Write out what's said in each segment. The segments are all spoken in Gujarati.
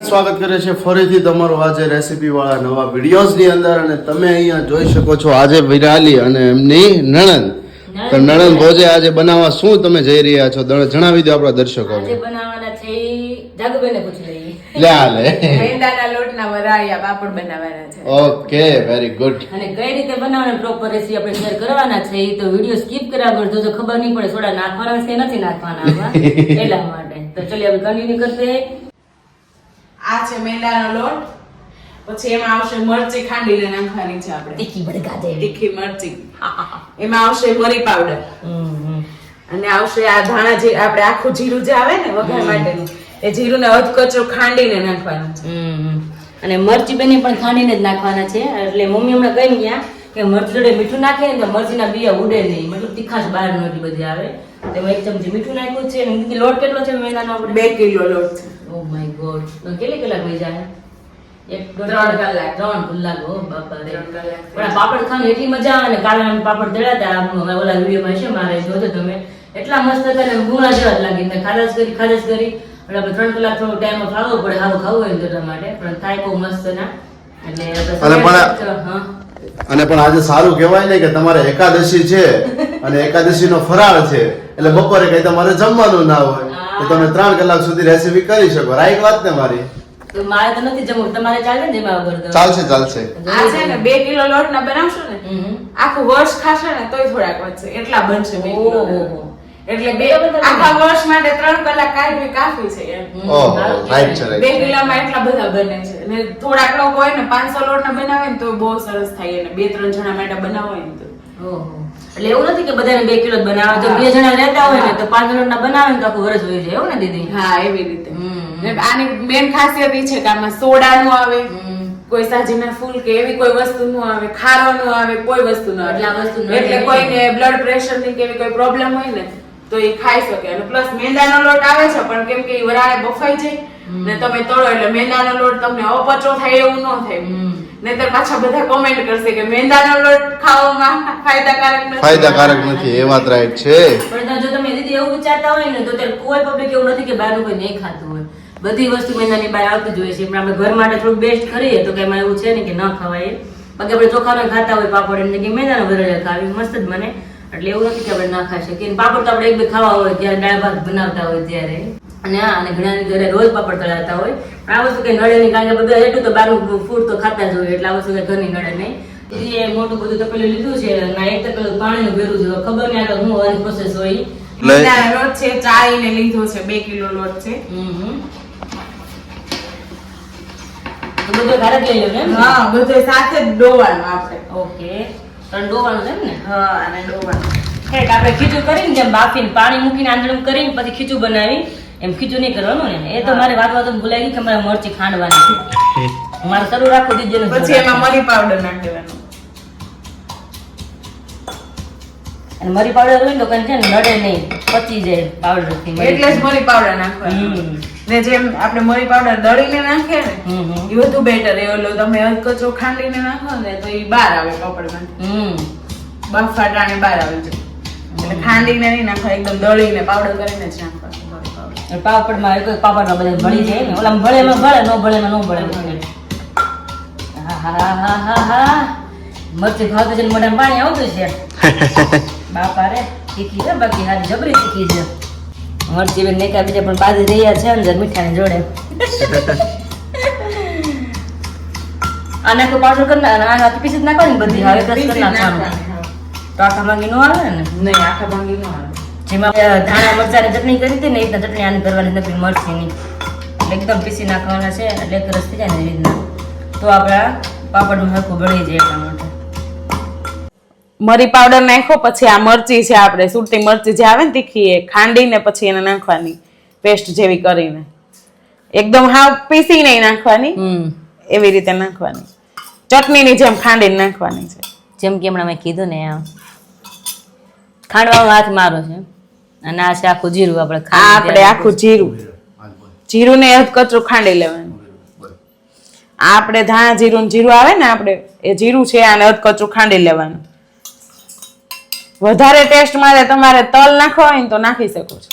સ્વાગત કરે છે ફરીથી તમારું આજે રેસીપી વાળા નવા વિડીયોઝની અંદર અને તમે અહીંયા જોઈ શકો છો આજે વિરાલી અને એમની નણંદ તો નણંદ ભોજે આજે બનાવવા શું તમે જઈ રહ્યા છો જણાવી દો આપણા દર્શકોને. આજે બનાવવાના છે જાગબેને પૂછી લઈએ. લે મેંદાના લોટના વરાળિયા પાપડ બનાવવાના છે. Okay very good. અને કઈ રીતે બનાવવાના પ્રોપર રેસીપી આપણે શેર કરવાના છે તો વિડીયો સ્કીપ કર્યા વગર જો ખબર નહીં પડે સોડા નાખવાના છે નથી નાખવાના આમાં એટલા માટે તો ચલિए હવે કન્ટિન્યુ કરતે. આ છે મેંદાનો લોટ, પછી એમાં આવશે મરચી ખાંડીને નાખવાની છે આપણે, તીખી બડકા દે તીખી મરચી. એમાં આવશે મરી પાવડર અને આવશે આ ધાણા જે આપણે આખું જીરું જે આવે ને વઘાર માટેનું એ જીરું ને અધકચરો ખાંડીને નાખવાનું છે. અને મરચી બેને પણ ખાંડીને જ નાખવાના છે. એટલે મમ્મી હમણાં કહી ગયા કે મરચી જોડે મીઠું નાખે ને તો મરચીના બિયા ઉડે નહીં, મતલબ તીખાશ બહાર નો એટલી બધી આવે. તેમાં 1 ચમચી મીઠું નાખ્યું છે. અને દીદી લોટ કેટલો છે મેંદાનો આપણે? 2 કિલો લોટ છે. Oh my God. તો કેટલી કલાક વહી જાય? 3 કલાક. 3 કલાક. ઓ બાપા રે. 3 કલાક. પણ પાપડ ખાવાની એટલી મજા આવે ને. કાલે અમે પાપડ તળ્યા હતા ઓલા વિડીયોમાં છે મારે, જોજો તમે. એટલા મસ્ત હતા ને ગુણા જેવા જ લાગે. મેં ખાધા જ કરી એટલે આપણે 3 કલાક થોડો ટાઈમ ખાવો પડે, સારું ખાવું હોય ને એટલા માટે. પણ થાય બહુ મસ્ત ના. અને પણ આજે સારું કહેવાય ને કે તમારે એકાદશી છે અને એકાદશી નો ફરાળ છે એટલે બપોરે કઈ તમારે જમવાનું ના હોય તો તમે 3 કલાક સુધી રેસીપી કરી શકો. રાઈટ વાત ને મારી? તો મારે તો નથી જમવું, તમારે ચાલે ને જેમાં વગર તો? ચાલશે આ છે ને 2 કિલો લોટ ના બનાવશો ને આખું વર્ષ ખાશે ને તોય થોડાક વધશે એટલા બનશે 2 કિલો. એટલે આખા વર્ષ માટે 3 કલાક કાફી છે એમ. રાઈટ છે. 2 કિલોમાં એટલા બધા બને છે. અને થોડાક લોકો હોય ને 500 લોટના બનાવે ને તો બહુ સરસ થાય. અને 2-3 જણા માટે બનાવો હોય ને તો એટલે એવું નથી કે બધાને 2 કિલો જ બનાવે. જો 2 જણા રહેતા હોય ને તો 5 લોટના બનાવે ને તો આખું વર્ષ હોય જાય, એવું ને દીદી? હા એવી રીતે. આની મેન ખાસિયત એ છે કે આમાં સોડા નું આવે, કોઈ સાજીના ફૂલ કે એવી કોઈ વસ્તુ નું આવે, ખારો નું આવે, કોઈ વસ્તુ નું આવે. એટલે કોઈને બ્લડ પ્રેશર ની કે એવી કોઈ પ્રોબ્લેમ હોય ને તો એ ખાઈ શકે. અને પ્લસ મેંદાનો લોટ આવે છે પણ કેમ કે વરાળે બફાઈ જાય ને તમે તળો એટલે મેંદાનો લોટ તમને અપચો થાય એવું ન થાય. નહીતર પાછા બધા કોમેન્ટ કરશે કે મેંદાનો લોટ ખાવામાં ફાયદાકારક નથી. એ વાત રાઈટ છે. પણ જો તમે દીદી એવું વિચારતા હોય ને તો કોઈ પબ્લિક એવું નથી કે બહારનું કોઈ નહીં ખાતું હોય. બધી વસ્તુ મેંદાની બહાર આવતી જ હોય છે. પણ આપણે ઘર માટે થોડું બેસ્ટ કરીએ તો કે એમાં એવું છે ને કે ન ખવાય. બાકી આપણે ચોખાનો ખાતા હોય પાપડ એમ કે મેંદાનો વરાળે ખાવી મસ્ત જ બને. એટલે એવું નથી કે આપણે ના ખાઈ શકીએ. પાપડ તો આપણે 1-2 ખાવા હોય ત્યારે દાળ ભાત બનાવતા હોય ત્યારે. અને ઘણા ઘરે રોજ પાપડ તળાતા હોય. પણ આ વસ્તુ કઈ નડે નહીં, કારણ કે બધા એટલું તો બહારનું ફૂડ તો ખાતા જ હોય એટલે આ વસ્તુ કઈ ઘરની નડે નહીં. એ મોટું બધું તપેલું લીધું છે ના 1 તપેલું પાણીનું ભેરું છે. ખબર નહીં આ તો હું વાળી પ્રોસેસ હોય. મેંદાનો લોટ છે ચાળીને લીધો છે, 2 કિલો લોટ છે. તો બધું ઘરે જ લઈ લો ને? હા બધું સાથે જ ડોવાનું આપણે. ઓકે તો ડોવાનું છે ને? હા અને ડોવાનું ઠેક આપણે ખીચું કરીને જેમ બાફીને પાણી મૂકીને આંધળું કરીને પછી ખીચું બનાવી એમ ખીચું નહીં કરવાનું ને. એ તો મારે વાત ભૂલાઈ ગઈ કે મારે મરચી ખાંડવાની મારે શરૂ રાખવું દીજે. પછી એમાં મરી પાવડર નાખી દેવાનો. અને મરી પાવડર હોય ને તો કઈ છે ને નડે નહીં, પચી જાય પાવડર થી. એટલે જ મરી પાવડર નાખવાનો. ને જેમ આપણે મરી પાવડર દળીને નાખીએ ને એ વધુ બેટર. એ ઓલો તમે કચરો ખાંડીને નાખો ને તો એ બહાર આવે પાપડમાં, બફાટાને બહાર આવે છે. એટલે ખાંડીને નહીં નાખો, એકદમ દળીને પાવડર કરીને જ નાખવાનો. પાપડમાં પાપડમાં બધા ભળી જાય ને. ઓલા ભળેમાં ભળે, ન ભળેમાં ન ભળે. હા મરચી ખાવા છે મોઢામાં પાણી આવતું છે. બાપા રે શીખી છે, બાકી હારી જબરી શીખી છે. મરચી બેન નેકા બીજા પણ બાજી રહ્યા છે અંદર મીઠાની જોડે. આને તો પાવડર કરી આખી પીસી નાખવાની બધી. હવે પ્રેસ કરી નાખવાનું તો આખા ભાંગી ન આવે ને? નહીં આખા ભાંગી ન આવે. જેમાં ધાણા મરચાની ચટણી કરી હતી ને એ રીતના ચટણી આની કરવાની નથી મરચીની. એકદમ પીસી નાખવાના છે એટલે એક રસ થઈ જાય ને એ રીતના તો આપણા પાપડનું હરખું બળી જાય. એટલા માટે મરી પાવડર નાખો. પછી આ મરચી છે આપણે સુરતી મરચી જે આવે ને તીખી, એ ખાંડીને પછી એને નાખવાની પેસ્ટ જેવી કરીને. એકદમ હાવ પીસી નહીં નાખવાની, એવી રીતે નાખવાની. ચટણીની જેમ ખાંડીને નાખવાની છે. જેમ કે હમણાં મેં કીધું ને ખાંડવાનો હાથ મારો છે. અને આ છે આખું જીરું. આપણે આખું જીરું ને કચરું ખાંડી લેવાનું. આપણે ધાણા જીરું આવે ને આપણે એ જીરું છે આને કચરું ખાંડી લેવાનું. વધારે ટેસ્ટ માટે તમારે તલ નાખવા હોય ને તો નાખી શકો છો.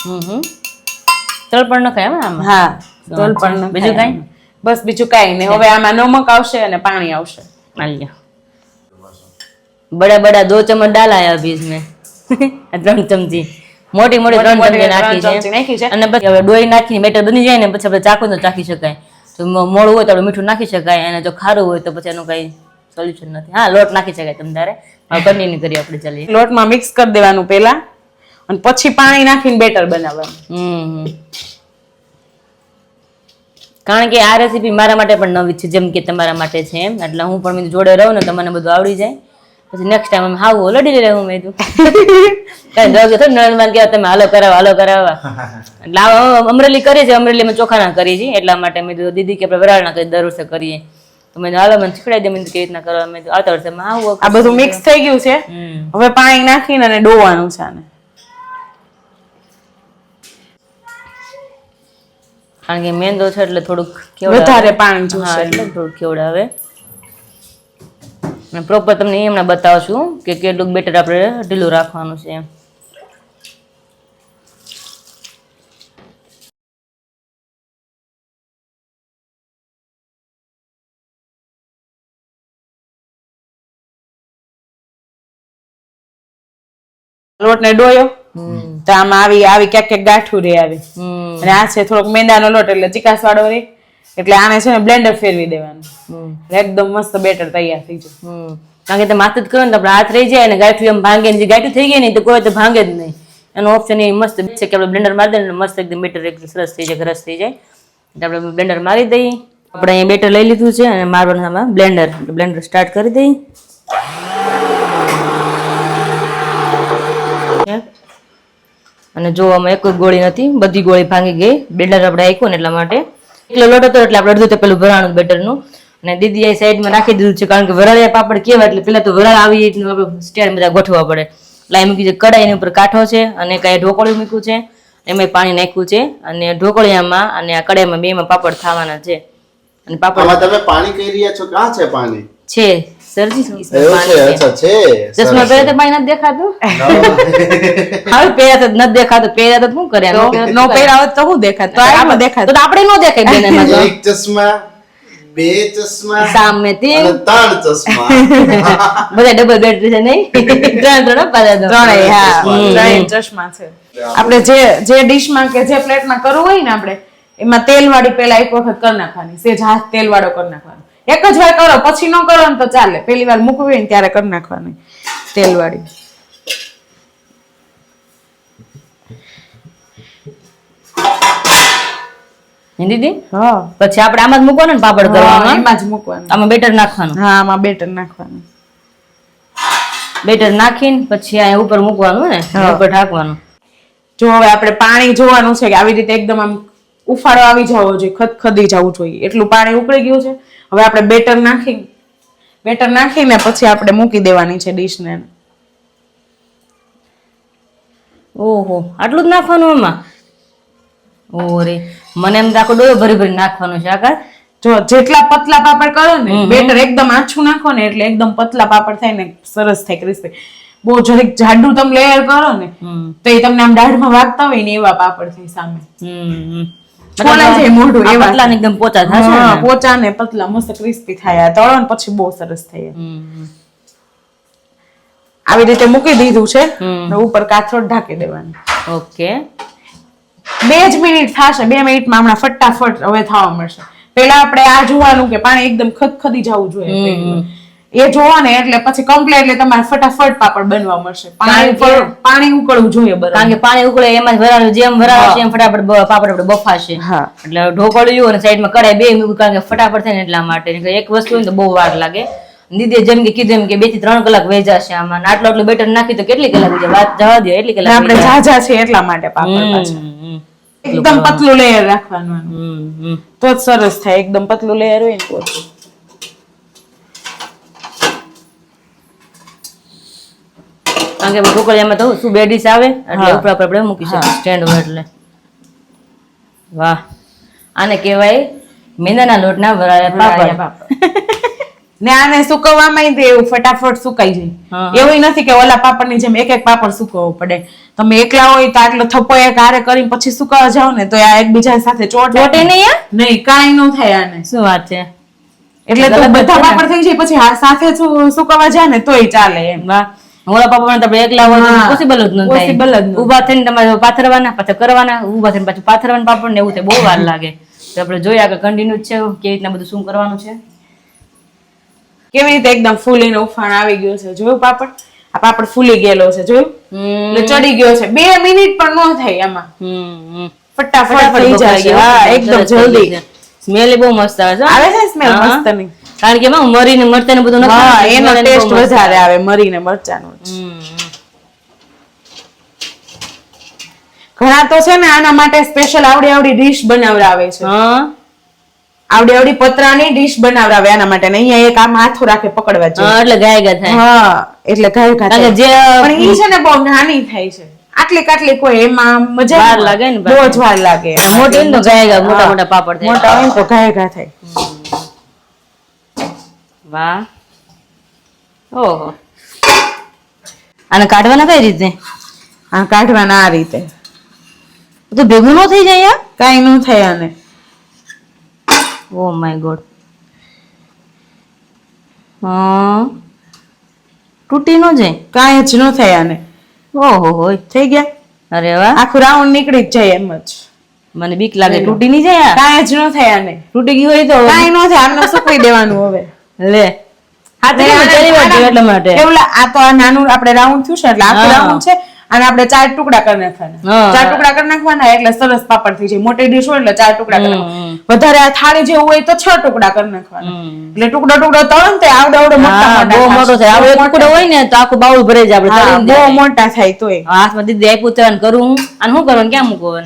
તલ પણ નખાય આમાં? હા તલ પણ. બીજું કઈ? બસ બીજું કાંઈ નહીં. હવે આમાં નમક આવશે અને પાણી આવશે. आलिया बड़ा बड़ा 2 चम्मच डाला है अभी इसमें 3 चमची મોટી મોટી 3 ચમચી નાખી છે અને પછી હવે ડોઈ નાખીને બેટર બની જાય ને પછી આપણે ચાકુથી ચાખી શકાય. તો મોળું હોય તો આપણે મીઠું નાખી શકાય અને જો ખારું હોય તો પછી એનું કઈ સોલ્યુશન નથી. હા લોટ નાખી શકાય તમ તારે. હવે કન્ટિન્યુ કરીએ આપણે. ચાલીએ લોટમાં મિક્સ કરી દેવાનું પહેલા અને પછી પાણી નાખીને બેટર બનાવવાનું. કારણ કે આ રેસીપી મારા માટે પણ નવી છે જેમ કે તમારા માટે છે એમ. એટલે હું પણ મેં જોડે રહું ને તો મને બધું આવડી જાય. પછી નેક્સ્ટ ટાઈમ અમે હાવ લડી રહે હું મેં કઈ દોડજો તો નરેન્દ્ર કે તમે હાલો કરાવવા એટલે અમરેલી કરીએ છીએ. અમરેલીમાં ચોખાના કરીએ છીએ એટલા માટે મેં કીધું દીદી કે આપણે વરાળના કરી દર વર્ષે કરીએ તો મેં હાલો મને શીખડાવી દે. મેં કેવી રીતના કરવા મેં આવતા વર્ષે હાવ આ બધું મિક્સ થઈ ગયું છે. હવે પાણી નાખીને અને ડોવાનું છે આને. કારણ કે મેંદો છે એટલે થોડુંક વધારે પાણી જોઈશે. એટલે થોડુંક કેવડાવે. અને પ્રોપર તમને હમણાં બતાવશું કે કેટલું બેટર આપણે ઢીલું રાખવાનું છે એમ. લોટ ને ડોયો તો આમાં આવી ક્યાંક ગાંઠું રે આવી. અને આ છે થોડોક મેંદાનો લોટ એટલે ચીકાસ વાળો રે એટલે આને છે ને બ્લેન્ડર ફેરવી દેવાનું. એકદમ મસ્ત બેટર તૈયાર થઈ જાય. કારણ કે માથું જ કરો ને તો આપણે હાથ રહી જાય અને ગાંઠું એમ ભાંગે ને જે ગાંઠું થઈ ગઈ ને તો કોઈ તો ભાંગે જ નહીં. એનો ઓપ્શન એ મસ્ત છે કે આપણે બ્લેન્ડર મારી દઈએ ને મસ્ત એકદમ બેટર એકદમ સરસ થઈ જાય રસ થઈ જાય. એટલે આપણે બ્લેન્ડર મારી દઈએ. આપણે અહીંયા બેટર લઈ લીધું છે અને મારવાનું આમાં બ્લેન્ડર સ્ટાર્ટ કરી દઈએ. અને જો આમાં એક ગોળી નથી, બધી ગોળી ભાંગી ગઈ. બ્લેન્ડર આપણે આપ્યું ને એટલા માટે. એટલો લોટ હતો એટલે આપણે અડધું તો પેલું ભરાણું બેટરનું અને દીદી આ સાઈડમાં રાખી દીધું છે. કારણ કે વરાળિયા પાપડ કેવા એટલે પેલા તો વરાળ આવી આપણે સ્ટેન્ડ બધા ગોઠવવા પડે. એટલે એ મૂકી છે કડાઈની ઉપર કાંઠો છે અને કાંઈ ઢોકળિયું મૂક્યું છે, એમાં પાણી નાખ્યું છે અને ઢોકળિયામાં અને આ કડાઈમાં બેમાં પાપડ ખાવાના છે. અને પાપડ તમે પાણી કહી રહ્યા છો ક્યાં છે પાણી? છે સરજી અચ્છા છે. ચશ્મા પહેર્યા તો પાણી નથી દેખાતું. હવે પહેર્યા તો નથી દેખાતું. પહેર્યા તો શું કરે? નો પહેર્યા હોત તો શું દેખાત? તો આમાં દેખાત. તો આપણે ન દેખાય બેન એમાં તો. એક ચશ્મા, 2 ચશ્મા સામેથી અને 3 ચશ્મા. બધા ડબલ બેટરી છે નહીં? 3 પાછા તો. ત્રણેય ચશ્મા છે. આપણે જે ડીશમાં કે જે પ્લેટમાં કરવું હોય ને આપણે એમાં તેલ વાળી પેલા એક વખત કરી નાખવાની. સેજ હાથ તેલ વાળો કરી નાખવાનો. એક જ વાર કરો પછી ન કરો ને તો ચાલે. પેલી વાર મૂકવી હોય ને ત્યારે કરી નાખવાની તેલ વાળી. દીદી હા પછી આપણે આમાં જ મૂકવાનું ને પાપડ કરવાનું. એમાં જ મૂકવાનું. આમાં બેટર નાખવાનું. હા આમાં બેટર નાખવાનું. બેટર નાખીને પછી આ ઉપર મૂકવાનું ને ઉપર ઢાંકવાનું. જો હવે આપણે પાણી જોવાનું છે કે આવી રીતે એકદમ આમ ઉફાળો આવી જવો જોઈએ, ખદખદી જવું જોઈએ એટલું પાણી ઉકળી ગયું છે. હવે આપણે બેટર નાખીને પછી આપણે મૂકી દેવાની છે ડીશને. ઓહો આટલું જ નાખવાનું એમાં? ઓરે મને એમ આખો ડોયો ભરી ભરી નાખવાનું છે. આકાર જો જેટલા પતલા પાપડ કરો ને બેટર એકદમ આછું નાખો ને એટલે એકદમ પતલા પાપડ થાય ને સરસ થાય ક્રિસ્પી. બહુ જરીક જાડું તમે લેયર કરો ને તો એ તમને આમ દાઢમાં વાગતા હોય ને એવા પાપડ થાય સામે. મોઢું એવા પતલા એકદમ પોચા થશે. પોચા ને પતલા મસ્ત ક્રિસ્પી થાય. તળો ને પછી બહુ સરસ થાય. આવી રીતે મૂકી દીધું છે. ઉપર કાથરોટ ઢાંકી દેવાની. ઓકે 2 જ મિનિટ થશે. 2 મિનિટમાં હમણાં ફટાફટ હવે થવા મળશે. પેલા આપણે આ જોવાનું કે પાણી એકદમ ખદખદી જવું જોઈએ. એ જોવો ને એટલે પછી કમ્પ્લીટ એટલે તમારે ફટાફટ પાપડ બનવા મળશે. પાણી ઉકળવું જોઈએ બરાબર. કારણ કે પાણી ઉકળે એમાં વરાળ જેમ વરાળ છે એમ ફટાફટ પાપડ આપણે બફાશે. એટલે ઢોકળ્યું અને સાઈડમાં કડાઈ બે મૂક્યું કારણ કે ફટાફટ થાય ને એટલા માટે. એક વસ્તુ હોય ને તો બહુ વાર લાગે. દીદી જેમ કે કીધું એમ કે 2 થી 3 કલાક વહી જશે આમાં. આટલું બેટર નાખી તો કેટલી કલાક વહી જાય? વાત જવા દો એટલી કલાક. આપણે ઝાઝા છે એટલા માટે પાપડ પાછા એકદમ પતલું લેયર રાખવાનું તો જ સરસ થાય. એકદમ પતલું લેયર હોય ને તો. કારણ કે ઢોકળિયામાં તો શું 2 ડીશ આવે એટલે ઉપર આપણે મૂકી શકીએ સ્ટેન્ડ હોય એટલે. વાહ આને કહેવાય મેંદાના લોટના વરાળિયા પાપડ. ને આને સુકવવામાં તે એવું ફટાફટ સુકાઈ જાય. એવું નથી કે ઓલા પાપડની જેમ એક એક પાપડ સુકવવો પડે. તમે એકલા હોય તો આટલો થપ્પો એક હારે કરીને પછી સુકાવા જાવ ને તો આ એકબીજા સાથે ચોટે નહીં, કાંઈ ન થાય આને. શું વાત છે? એટલે તો બધા પાપડ થઈ જાય પછી સાથે સુકવવા જાય ને તોય ચાલે એમ. ઓલા પાપડ તમે એકલા હોય તો પોસિબલ જ ન થાય. પોસિબલ જ ન. ઊભા થઈને તમારે પાથરવાના, પાછા કરવાના, ઊભા થઈને પાછું પાથરવાના પાપડ ને એવું થાય, બહુ વાર લાગે. તો આપણે જોઈએ આગળ કન્ટિન્યુ છે કેવી રીતના બધું શું કરવાનું છે. કેવી રીતે એકદમ ફૂલીને ઉફાણ આવી ગયો છે, જોયું પાપડ? આ પાપડ ફૂલી ગયેલો છે, જોયું? એટલે ચડી ગયો છે. 2 મિનિટ પણ ન થાય એમાં, ફટાફટ થઈ જશે. હા, એકદમ જલ્દી. સ્મેલ બહુ મસ્ત આવે છે. આવે છે સ્મેલ મસ્ત ની. કારણ કે એમાં મરી ને મરચાં ને બધું હા, નાખે, એનો ટેસ્ટ વધારે આવે મરીને મરચાંનો. ઘણા તો છે ને આના માટે સ્પેશિયલ આવડી ડીશ બનાવડાવે છે. હા, આવડી પતરાની ડીશ બનાવડાવે આના માટે ને અહીંયા એક આમ હાથો રાખે પકડવા છે. હા, એટલે ગાય ગા થાય. હા, એટલે ગાય ગા થાય. જે પણ ઈ છે ને બહુ નાની થાય છે. આટલી કાટલી કોઈ એમાં મજા વાર લાગે ને, બહુ જ વાર લાગે. મોટી હોય ને તો ગાય ગા, મોટા મોટા પાપડ થાય. મોટા હોય ને તો ગાય ગા થાય. વાહ, ઓહો. આને કાઢવાના કઈ રીતે? આ કાઢવાના આ રીતે. તો ભેગું ન થઈ જાય યાર? કાઈ ન થાય આને. Oh my God. હા, તૂટી ન જાય? કાઈ જ ન થાય આને. ઓહો હોય, થઈ ગયા. અરે વાહ, આખું રાઉન્ડ નીકળી જ જાય એમ જ. મને બીક લાગે તૂટી નહીં જાય. કાઈ જ ન થાય આને. તૂટી ગયું હોય તો કાઈ ન થાય, આમને સુકવી દેવાનું હવે. લે હાથે ચડી વાત એટલા માટે. કેવલા આ તો આ નાનું આપણે રાઉન્ડ થયું છે એટલે આખું રાઉન્ડ છે અને આપણે 4 ટુકડા કરી નાખવાના. 4 ટુકડા કરી નાખવાના એટલે સરસ પાપડ થઈ જાય. મોટી ડીશ હોય એટલે 4 ટુકડા કરી નાખવાના. વધારે આ થાળી જેવું હોય તો 6 ટુકડા કરી નાખવાના. એટલે ટુકડો તળો ને તે આવડે મોટા બહુ મોટો થાય. આવડે ટુકડો હોય ને તો આખું બાઉલ ભરાઈ જાય. આપણે તળીને બહુ મોટા થાય તોય. હાથમાં દીદી આપ્યું તળન કરું અને શું કરવાનું, ક્યાં મૂકવું?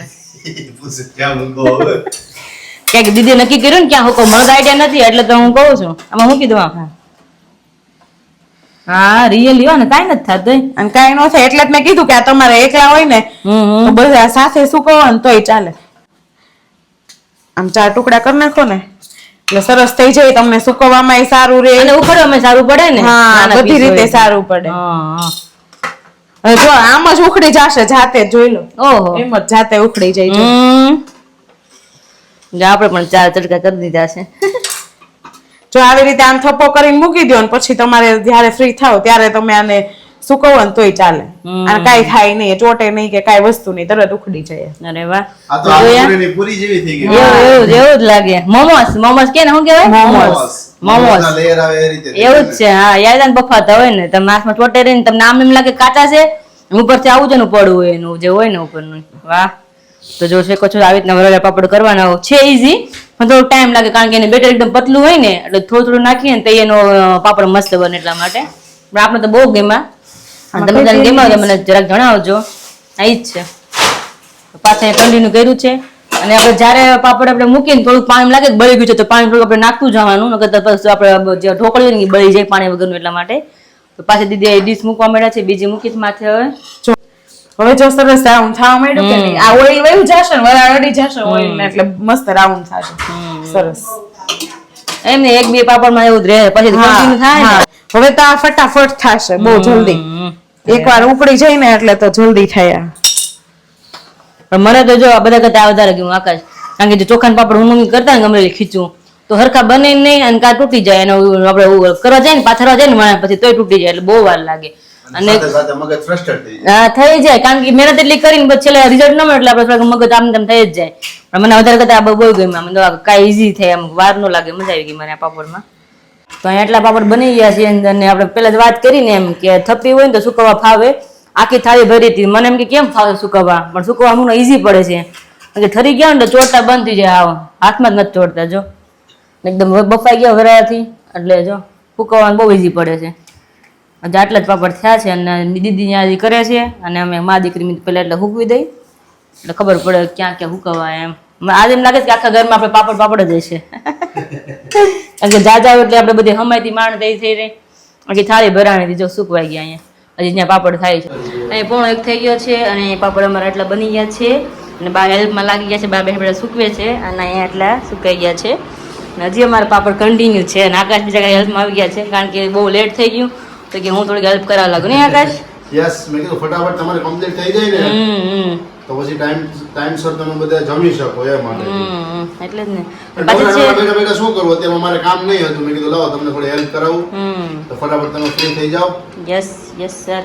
ક્યાંક દીદી નક્કી કર્યું ને ક્યાં મૂકો, મને આઈડિયા નથી એટલે તો હું કહું છું આમાં મૂકી દઉં. હા, રિયલી હો ને કાઈ નથી થતું અને કાઈ ન થાય એટલે જ મેં કીધું કે આ તમારે એકલા હોય ને તો બધા સાથે સુકવો ને તોય ચાલે. આમ 4 ટુકડા કરી નાખો ને એટલે સરસ થઈ જાય. તમને સુકવવામાં સારું રહે અને ઉખડવામાં સારું પડે ને. હા, બધી રીતે સારું પડે. જો આમ જ ઉખડી જશે જાતે, જોઈ લો. ઓહો, એમ જ જાતે ઉખડી જાય છે. આપણે પણ 4 તડકા કરી દીધા છે. જો આવી રીતે આમ થપ્પો કરીને મૂકી દો ને પછી તમારે જયારે ફ્રી થાવ ત્યારે તમે આને સુકવો ને તોય ચાલે. અને કાઈ થાય નહીં, ચોટે નહીં કે કાઈ વસ્તુ નહીં, તરત ઉખડી જાય. અરે વાહ, આ તો આલૂની પૂરી જેવી થઈ ગઈ. એવું જ લાગે. મોમોસ કે ને શું કહેવાય? મોમોસ લેયર આવે એ રીતે એવું જ છે. હા, યાદ બફાતા હોય ને તમે હાથમાં ચોટે રહીને તમને આમ એમ લાગે કાચા છે, ઉપરથી આવું જ પડવું હોય એનું જે હોય ને ઉપરનું. વાહ. તો જો શેકો છો આવી રીતના વરાળા પાપડ કરવાના છે. ઈઝી પણ થોડો ટાઈમ લાગે કારણ કે એને બેટર એકદમ પતલું હોય ને એટલે થોડું નાખીએ ને તો એનો પાપડ મસ્ત બને એટલા માટે. પણ આપણે તો બહુ ગેમા. તમે બધાને ગેમા તો મને જરાક જણાવજો. આ જ છે. પાછા કન્ટિન્યુ કર્યું છે અને આપણે જ્યારે પાપડ આપણે મૂકીને થોડુંક પાણી લાગે બળી ગયું છે તો પાણી થોડુંક આપણે નાખતું જવાનું, નકર તો પછી આપણે જે ઢોકળી હોય ને એ બળી જાય પાણી વગરનું. એટલા માટે તો પાછી દીદી ડીશ મૂકવા માંડ્યા છે. બીજી મૂકી માથે હવે જો સરસ રાઉન્ડ થવા માંડ્યું કે નહીં, આ ઓઇલ વયું જશે ને વરાળ અડી જશે ઓઇલ ને એટલે મસ્ત રાઉન્ડ થશે. સરસ. એમ ને 1-2 પાપડમાં એવું જ રહે પછી કન્ટિન્યુ થાય ને. હવે તો આ ફટાફટ થશે બહુ જલ્દી. એકવાર ઉકળી જાય ને એટલે તો જલ્દી થાય. પણ મને તો જો આ બધા કરતા વધારે ગયું આકાશ. કારણ કે જે ચોખાના પાપડ હું મમ્મી કરતા ને ગમે ખીચું તો હરખા બને નહીં અને કાં તૂટી જાય. અને આપણે કરવા જાય ને પાથરવા જાય ને પછી તોય તૂટી જાય એટલે બહુ વાર લાગે. અને થઈ જાય કારણ કે મહેનત એટલી કરીને છેલ્લે રિઝલ્ટ ન મળે એટલે આપણે થોડાક મગજ આમ તેમ થઈ જ જાય. પણ મને વધારે કરતા બહુ ગમ્યું. આમ કાંઈ ઈઝી થાય, આમ વાર ન લાગે, મજા આવી ગઈ મને આ પાપડમાં. તો અહીંયા એટલા પાપડ બની ગયા છે અને આપણે પહેલા જ વાત કરીને એમ કે થપ્પી હોય ને તો સુકવવા ફાવે. આખી થાળી ભરી હતી. મને એમ કે કેમ ફાવે સુકવવા, પણ સુકવવા હું ઈઝી પડે છે. કારણ કે થરી ગયા ને તો ચોટતા બંધ થઈ જાય. આવો હાથમાં જ નથી ચોટતા. જો એકદમ બફાઈ ગયા વરાળથી એટલે જો સુકવવાનું બહુ ઈઝી પડે છે. આટલા જ પાપડ થયા છે અને દીદી ત્યાં કરે છે અને અમે મા દીકરી પેલા એટલે હૂકવી દઈ એટલે ખબર પડે ક્યાં ક્યાં હુકવાય. એમ આજે એમ લાગે છે કે આખા ઘરમાં આપણે પાપડ જ હશે. કારણ કે જાજા એટલે આપણે બધી હમાયતી માણ થઈ રહી. બાકી થાળી ભરાણી દીધો સુકવાઈ ગયા. અહીંયા હજી ત્યાં પાપડ થાય છે. અહીંયા પોણો 1 થઈ ગયો છે અને પાપડ અમારા એટલા બની ગયા છે અને બા હેલ્પમાં લાગી ગયા છે. બા બે સૂકવે છે અને અહીંયા એટલા સુકાઈ ગયા છે. ને હજી અમારા પાપડ કન્ટિન્યુ છે અને આકાશ બીજા કઈ હેલ્પમાં આવી ગયા છે કારણ કે બહુ લેટ થઈ ગયું તો કે હું થોડીક હેલ્પ કરાવવા લાગુ નહીં આકાશ? યસ, મેં કીધું ફટાફટ તમારે કમ્પ્લીટ થઈ જાય ને તો પછી ટાઈમસર તમે બધા જમી શકો એ માટે. એટલે જ ને પણ પાછી છે બેઠા બેઠા શું કરવું, અત્યારે મારે કામ નહીં હતું, મેં કીધું લાવો તમને થોડી હેલ્પ કરાવું તો ફટાફટ તમે ફ્રી થઈ જાઓ. યસ યસ સર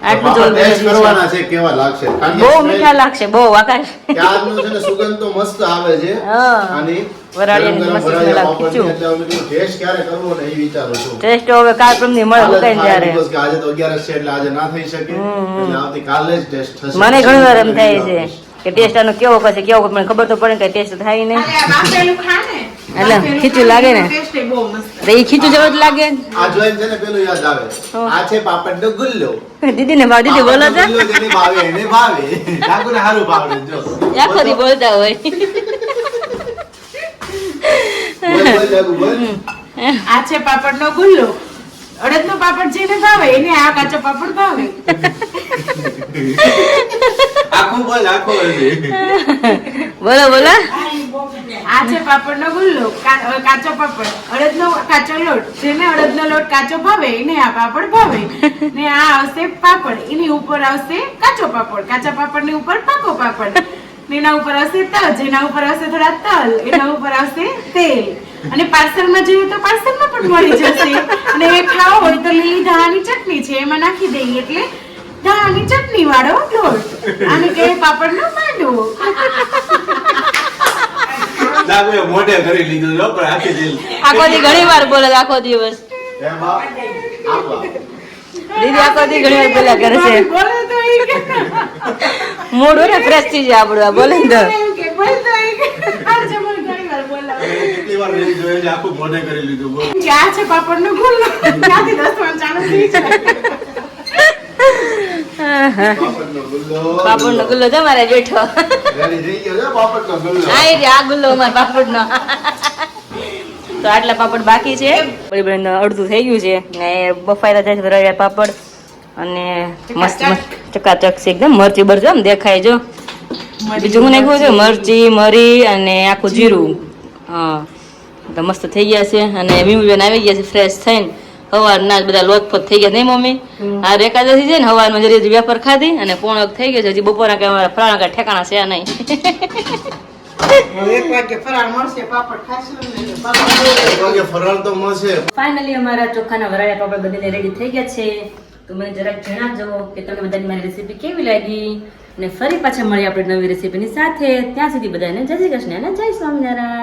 આટલું પાપડ જ ટેસ્ટ કરવાના છે, કેવા લાગશે કારણ કે બહુ મીઠા લાગશે બહુ આકાશ. ત્યારનું છે ને સુગંધ તો મસ્ત આવે છે હા. આની વરાળીની ગરમ ગરમ મસ્ત વરાળિયા સ્મેલ આવે, પાપડની. ખીચું. એટલે હવે કીધું ટેસ્ટ ક્યારે કરવો ને એ વિચારું છું. ટેસ્ટ હવે કાલ પ્રમદી મળે કાલે જ મુકાઈને થાય ત્યારે because કે આજે તો 11 છે એટલે આજે ના થઈ શકે એટલે આવતીકાલે જ ટેસ્ટ થશે. મને ઘણી વાર એમ થાય છે કે ટેસ્ટ આનો કેવો કરશે કેવો કરશે. મને ખબર તો પડે કે ટેસ્ટ થાય નહીં અરે આ બાફેલું ખા ને. એટલે બાફેલું ખીચું ખા લાગે ને. ટેસ્ટ એ બહુ મસ્ત. તો એ ખીચું જેવું જ લાગે આ જોઈને છે ને પેલું યાદ આવે, આ છે પાપડનો ગુલ્લો. દીદી ને ભાવ દીદી બોલો છો પાપડનો ગુલ્લો જેને ભાવે એને ભાવે. ઠાકોરને હારું ભાવે જો. આખો દી બોલતા હોય બોલ, બોલ, જાગુ, બોલ. આ છે પાપડનો ગુલ્લો. અડદનો પાપડ જેને ભાવે એને આ કાચો પાપડ ભાવે. આખું બોલ, આખું બોલ. બોલો બોલો આ છે પાપડનો ગુલ્લો, કાચો પાપડ. અડદનો કાચો લોટ, જેને અડદનો લોટ કાચો ભાવે એને આ પાપડ ભાવે. ને આ આવશે પાપડ, એની ઉપર આવશે કાચો પાપડ, કાચા પાપડની ઉપર પાકો પાપડ. ને એના ઉપર આવશે તજ, એના ઉપર આવશે થોડા તલ, એના ઉપર આવશે તેલ. અને પાર્સલમાં જોઈએ તો પાર્સલમાં પણ મળી જશે. અને એ ખાવો હોય તો લીલી ધાણાની ચટણી છે એમાં નાખી દઈએ એટલે ધાણાની ચટણી વાળો લોટ. આને કહે પાપડનો માંડવો. જાગુએ મોઢે કરી લીધું જો પણ આખી દિલ. આખો દી ઘણી વાર બોલે છે, આખો દિવસ હે બાપ, આપા. દીદી આખો દી ઘણી વાર બોલ્યા કરે છે. બોલે તો ઈ કે મૂડ હોય ને ફ્રેશ થઈ જાય આપણું આ બોલે ને તો. એવું કે બોલે તો ઈ કે આજે મને ઘણી વાર બોલાવે. કેટલી વાર રીલ જોઈ છે, આખું મોઢે કરી લીધું બોલ. કે આ છે પાપડનો ગુલ્લો. ત્યાંથી દસમાં ચાલુ થઈ જાય. પાપડનો ગુલ્લો. પાપડનો ગુલ્લો છે મારે બેઠો. રેડી થઈ ગયો છે પાપડનો ગુલ્લો. આ રે આ ગુલ્લો અમાર પાપડનો. તો આટલા પાપડ બાકી છે, બરાબર અડધું થઈ ગયું છે ને બફાયેલા થાય છે વરાળિયા પાપડ અને મસ્ત મસ્ત ચકાચક છે એકદમ. મરચી બરચી આમ દેખાય જો. બીજું હું નાખ્યું છે મરચી મરી અને આખું જીરું. હા તો મસ્ત થઈ ગયા છે અને મીમીબેન આવી ગયા છે ફ્રેશ થઈને. સવારના બધા લોથપોથ થઈ ગયા નહીં મમ્મી? આ એકાદશી છે ને સવારમાં જરી વેફર ખાધી અને પોણક થઈ ગયો છે. હજી બપોરના કઈ અમારા ફરાણા કઈ ઠેકાણા છે નહીં. એક વાગે ફરાળ મળશે, પાપડ ખાશું ને વાગે ફરાળ તો મળશે. ફાઇનલી અમારા ચોખાના વરાળિયા પાપડ બનીને રેડી થઈ ગયા છે. તો મને જરાક જણાવજો કે તમને બધાની મારી રેસીપી કેવી લાગી અને ફરી પાછા મળીએ આપણે નવી રેસીપીની સાથે. ત્યાં સુધી બધાને જય શ્રી કૃષ્ણ અને જય સ્વામિનારાયણ.